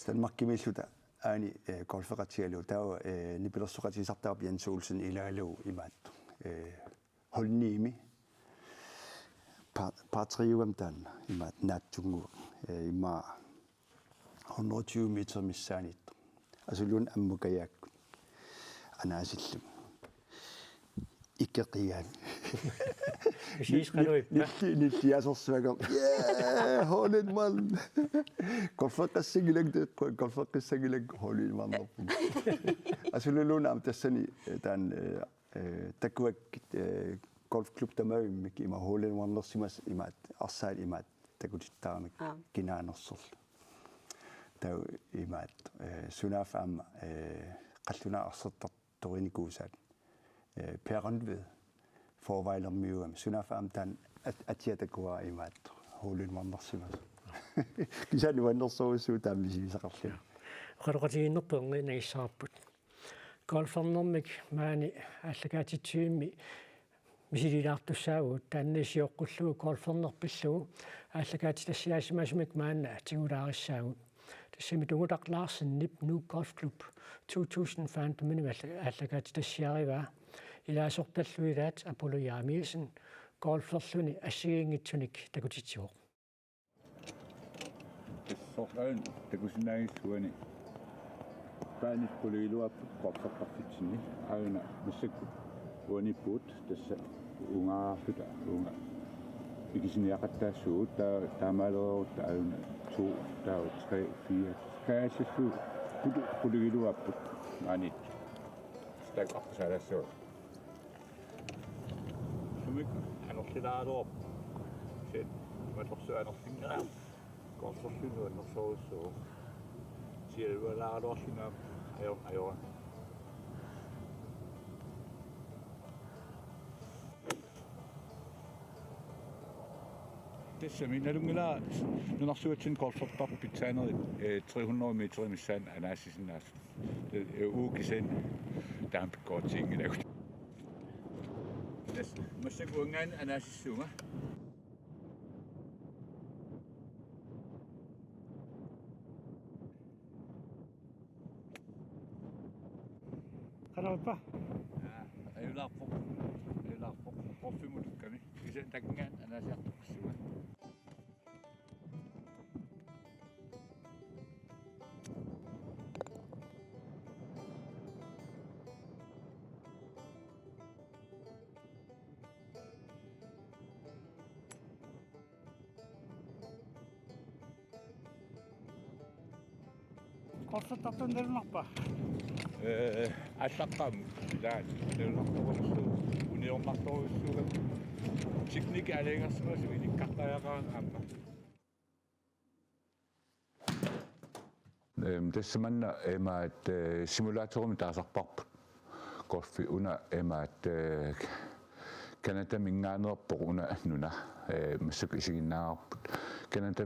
Danmarkimilluta aani golferatigalu taa nipilersuqatisartaap Jens Olsen ilaalu imaat holniimi patriuam tan imaat naattungu imma 120 meter missaanit asulun ammukayaak anaasillu ikkeqiaan nilliasersuagam hole in one golfeqqassagilag hole in one asululunaam tassani taan takuak golfklub tamaimik ima hole in one simas imaat arsaal imaat takutittaramik kinaanersorlu tau imaat sunaaf amma qalluna arsertartorinikuusaat perandved forvejlermiuam sunaaf am tan atiatakua imaat hole in one simas kisani wannersorussuu taamisiisaqarlu qaroqatiginnerpuungiina issaarput golfernermik maani allakaatitsuimmi misililaartussaagut taannisioqqullugu golfernerpillugu allakaatitassiaasimasumik maanna tigulaarisaagut tassimi tungutaqlaarsinnip Nuuk Golf Club 2015 minima allakaatitassiarivaa ilaasortalluilaat Apollo Jaamilsen golferluni assigiingitsunik takutitsiuq sorqaan takusinaagissuani paanis puliluappu qortartarfitsinni auna massakku uanippuut tassa ungaarluta unga ikisiniaqattaassuut taamaalererutta auna 2 3 4 kaasissu puliluappu maanit staqarsaalassuu sumik anorsilaaluop set matorsu anorsingeraa golferlunu annersorussuu sialvalaaluarluna ajoa tässä minä lungilla nunarsuutsin golfertarpit saanerit 300 meter missaan anaasisinnaas uukisen taampikkoortiingilagut tässä massakuangaan anaasissuunga Kanalpa ayulaarpoq porfimulukkami kisen takngaan anaasiartuqsuga golfertartun nernerpa allaqaam ilaat nernertorussu uniormartorussuga teknik alengersuasu inikkartayaqaan amma Tässä manna ema at simulaatorum taasarparput golfi una ema at Canada mingaannerpo una nuna massuk isiginnaarput Canada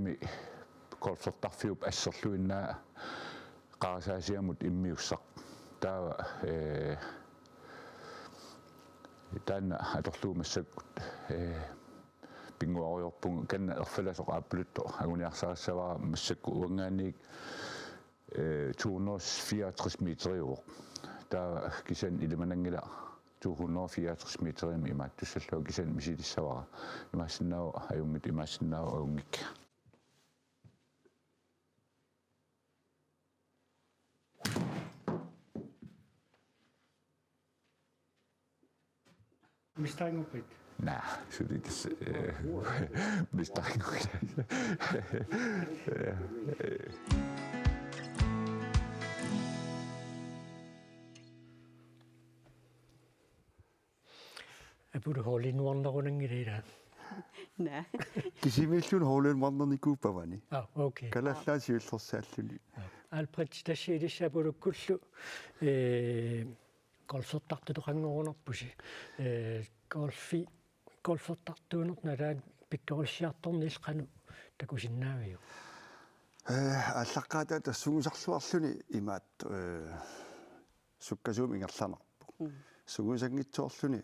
golfertarfiup asserluinnaa qaarasaasiamut immiussaq taa taanna atorluumassakut pinguariorpun kanna erfalasoqaapulutto aguniarsaassavaa massakku uangaaniik 264 meteriuq taa kisan ilmanangila 264 meterium imaattussallu kisan misilissavara imaassinnau ajungit imaassinnau ajungik Mistangupit. Nej, så det mistangupit. Burde holde en wanderrunning i det der. Nej. Kisimillun holen wandern ikuupavani. Okay. Kalallaa siullersaalluni. Alpret tassiilissa burde kullu golfertartutoqanngorunarpusi golfertartuunert nalaan pikkorisiartornis qanu takusinnaaviu Allaqaata tassungisarluarluni imaat sukkasuum ingerlanarpu sugusangitsuarluni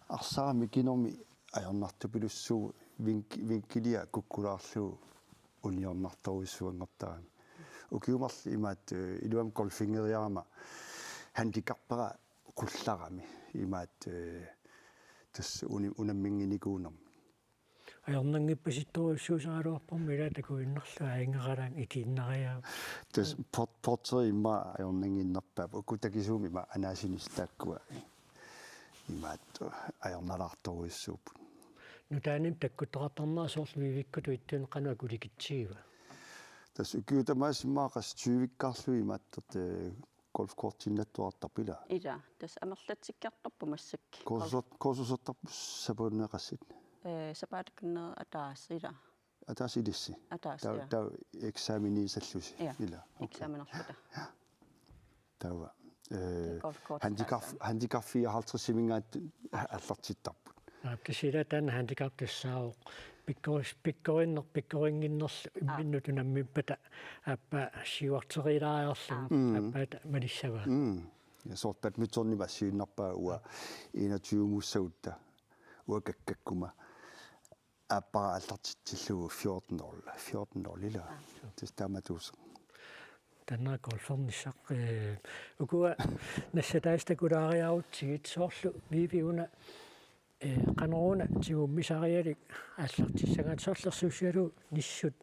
arsaami kinormi ajornartupilussuu vinkilia kukkulaarluu uniornartoruissuangertaami ukiumarli imaat iluam golfingeriarama handikappera kullarami imaat tas unamminginikuunam ajornangippasittoruissuusaaluarpormi ila takuinnerlua ingeralan ikiinnariaa tas porteri imma ajornanginnerpaap ukutakisuumi ma anaasinistakkua imaat ajornalartoruissuup nutaanim takkuttoqartarnaasoorlu vivikkutu ittuun qanua kulikitsiiva tas ukiutamaas immaaqas 20-vikkaarlu imaattat golfkortinnattuartarpila ila tas amerlatsikkiartorpu massakki kursusottarpus sapuunneqassit sapaatakkunner ataas ila ataas ilissi ataas taa eksaaminiisallusi ila eksaminerluta tawa handicap-54 аллартиттарпут кисила таана handicap тассаавоқ pikkorinnerlu imminnutунаммиппата аппа сиуартерилаариарлу аппаата малиссаваа ja sortat mitsorni massiinnarpaa uа 21 mussagutta uakakkakkuma appara аллартитсиллугу 14 år lilla testamatus танаа голфернissaq укуа нассатаистакулаариарутсигит соорлу вивиуна qanruuna tigummисариалик ааллартиссагаат соорлерсуусиалу ниссут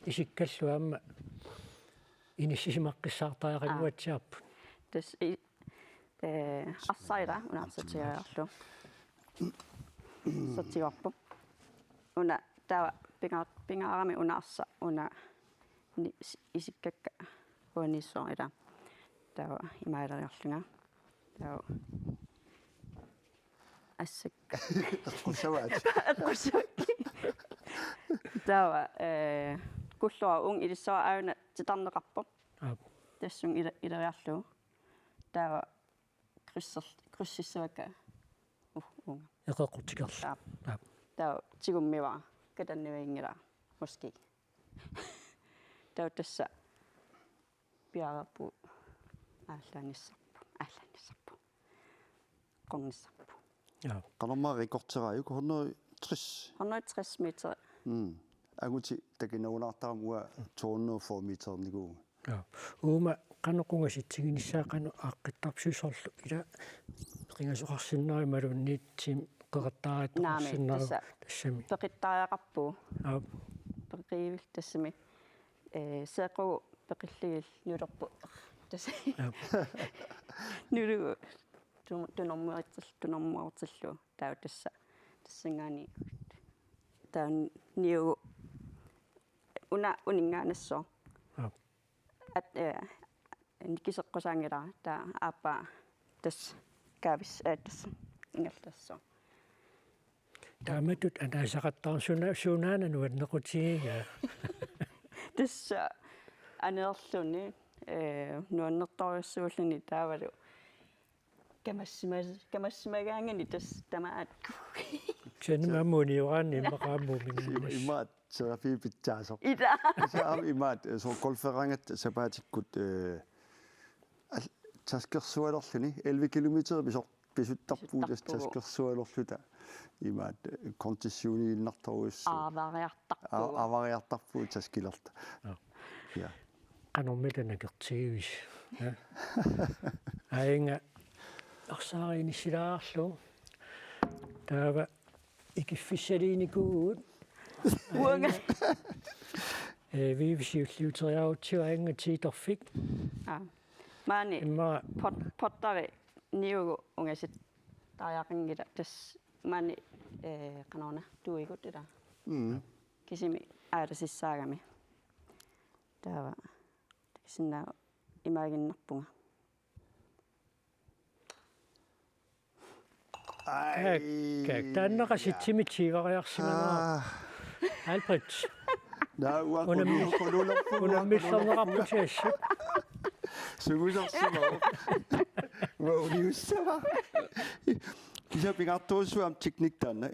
исиккаллуаама иниссисимаққиссаартаақангуатсиарпут тас ассайра унаарсатигаарлу сатигорпу уна таа пингаарами унаарса уна исиккакка уаниссорида таа имаалериарлунга таа ассакка qusavaat таа куллуа ун илиссава аана титарнеқарпо тассун илериарлу таа криссиссавака унга эқеқутикерла таа тигуммива катаннивингила моски таа тасса пиарапу аалланиссарпу қорниссарпу qanormaa rikorteraayuku 160 meter aguti takinaunaartaram ua 204 meter niku уuma qanoqungasitsiginiссаақану ааққиттарпсуусорлу ила qingasuqarsinnari malunniitsim qeqattaarattoqarsinnari тассами пеқиттариақарпу пеқивил тассами сеқу пеқиллигил нулерпу тасси нулу тунормуартиллу таа тасса тассангаани таа ниу унинганассо ат никисеққусаангила таа ааппа тас кавис тас ингалтассо тааматут анаасақаттарсуна суунаанану аннеқутигига тасса анеерлүни нуаннэрторюссууллуни таавалу камассимагаангани тас тамаат Сенмамуниораанни мақааммумина имаат серафи питсаасо ида саам имаат со голферангат сапаатиккут таскерсуалерлүни 11 километр писуттарпуулас таскерсуалерлута имаат контиссиунииннарторуссу авариартарпуу таскилерта я канормитанакертигивис аинга арсааринissилаарлу таава икиффиссалиникуут уанга вивисиуллиутериарутсиу аинга тииторфик маани поттари ниугу унгасит тааяқингила тас маани канаона туигут ила кисими ааласиссаагами таава таксинаа имаагиннарпунга Kijk, dan als je timidje variatie Alfred. Nou, wat een middel nog appeltjes. Zo goed als ze wel. Nieuws. Ik heb een tozo am techniek dan.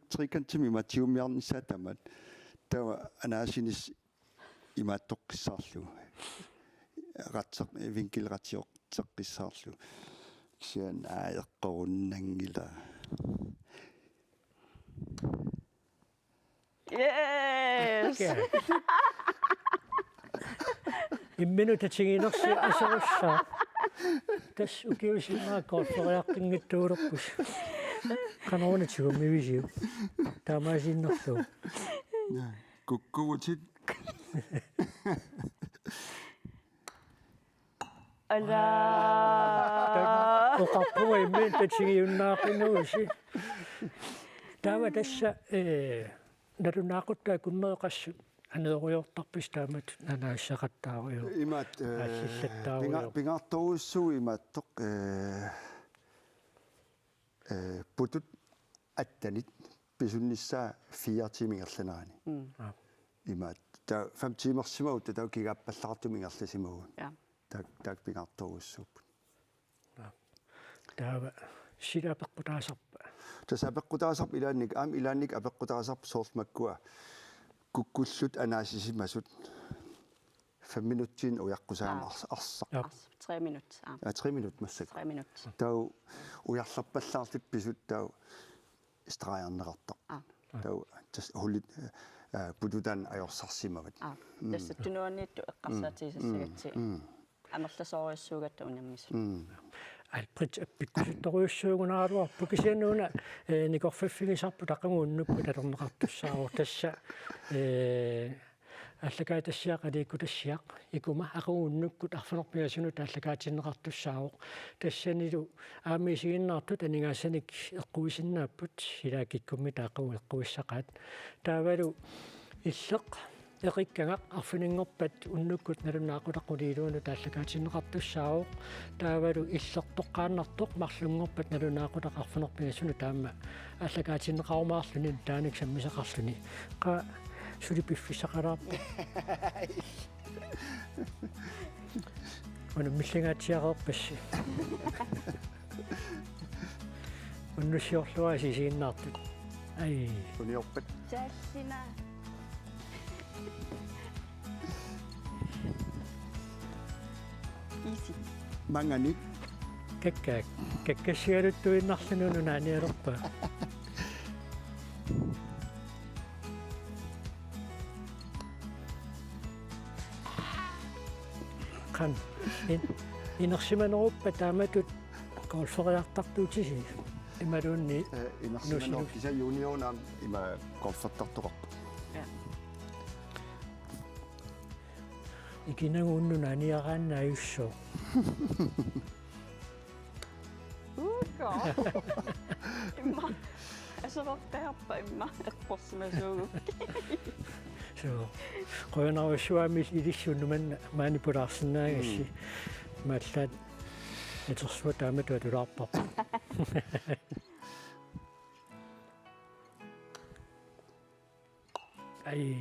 Trikantimi maar tiumian zet maar. Daar en als je is iemand toch sallu. Ratsak winkelratjok tak sallu. Sen aaqorunangila. Yes. Imminutatinginersi asarussa. Tas ukiusimaa golferiartingittuulorpus. Qanoonatigummivisiu. Taamaasiinnerlu. Kukkuutit. Ala. Oqarpua imminutatingiunnaaqinnuusi. Taava tassa narunaaquttaa kunneeqassut aneeriortarpis taamat anaassaqattaaruiu. Imat pingartorussuu imattoq putut attanit pisunnissaa 4 timingerlanaani. Imat ta 5 timersimaut ta kigappallartumingerlasimagun. Ja. Tak pingartorussuup. Taava silapeqqutaasarpa. Tasapeqqutaasarp ilaannik apeqqutaasarp soormakkua kukkullut anaasisimasut 5 minuuttiin ujaqqusaan arsa. 3 minutter. Ja 3 minuut massak. 3 minutter. Tau ujarlappallaartip pisut tau streajarnerarta. Tau tas hullit pututan ajorsassimavat. Tässä tunuanniittu eqqarsaatiisassagatsi. Amerlasooriussuugatta unammis. Alfred pikkusuttoruussuugunaaruarpu kisiannuuna nikorfiffigisarpu taqanguunnukku talerneqartussaaru tassa allakaatassiaqaliikkutassiaq ikuma aqunnukkut arfanerpigasunu taallakaatinneqartussaaru tassanilu aamiisiginnaartut aningaassanik eqquisinnaaput ilaakikkummi taaqagu eqquissaqaat taavalu illeq eqikkangaq arfiningorpat unnukkut nalunaaqutaqquliiluunu taallakaatinneqartussaaru taavalu illeqtoqqaannartoq marlungorpat nalunaaqutaq arfanerpigasunu taamma allakaatinneqarumaarluni taanik sammisaqarluni qa suli piffissaqalaarpa ona millingaatiaqeerpassi unnussiorluaa sisiinnaartut ai uniorpat Tassina. Easy. Manganit. Kakkassialuttuinnarlununu naanialerpa. Kan inersimaneruppa taamatut golferiartartuutisi imalunni inersimanor kisa juniornam ima golfertartoqarpa. Ikinaguunnuna aniaraannaayussoo. Uko. Imma. Aserortaarpa imma eqporsimasuugukki. So. Qoyanaruissuami ilissuunnumanna maanipulaarsinnaagassi mallaat itersuat taamatu atulaarparpa. Ai.